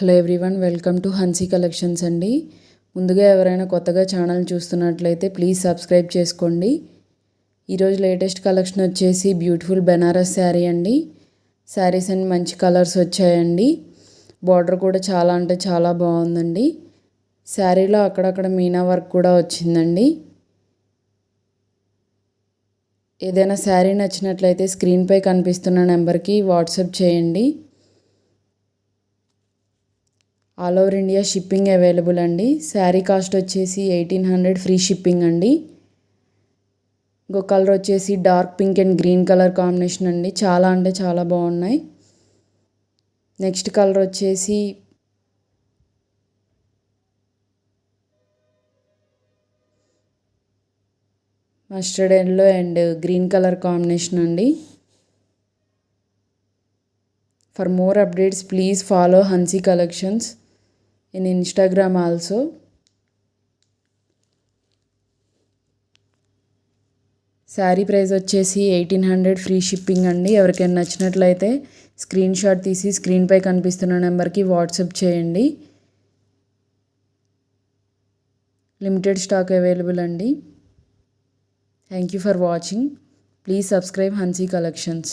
Hello everyone, welcome to హన్సీ collections అండి. ముందుగా ఎవరైనా కొత్తగా ఛానల్ చూస్తున్నట్లయితే ప్లీజ్ సబ్స్క్రైబ్ చేసుకోండి. ఈరోజు లేటెస్ట్ కలెక్షన్ వచ్చేసి బ్యూటిఫుల్ బెనారస్ శారీ అండి. శారీస్ అన్ని మంచి కలర్స్ వచ్చాయండి. బార్డర్ కూడా చాలా అంటే చాలా బాగుందండి. శారీలో అక్కడక్కడ మీనా వర్క్ కూడా వచ్చిందండి. ఏదైనా శారీ నచ్చినట్లయితే స్క్రీన్పై కనిపిస్తున్న నెంబర్కి వాట్సాప్ చేయండి. All over India shipping available అండి. శారీ కాస్ట్ వచ్చేసి 1800 ఫ్రీ షిప్పింగ్ అండి. ఇంకో కలర్ వచ్చేసి dark pink and green colour combination అండి. చాలా అంటే చాలా బాగున్నాయి. నెక్స్ట్ కలర్ వచ్చేసి mustard yellow and green colour combination అండి. For more updates please follow Hansi collections in Instagram also. Sari price వచ్చేసి 1800 ఫ్రీ షిప్పింగ్ అండి. ఎవరికైనా నచ్చినట్లయితే స్క్రీన్ షాట్ తీసి స్క్రీన్పై కనిపిస్తున్న నెంబర్కి వాట్సాప్ చేయండి. లిమిటెడ్ స్టాక్ అవైలబుల్ అండి. Thank you for watching. Please subscribe హన్సీ collections.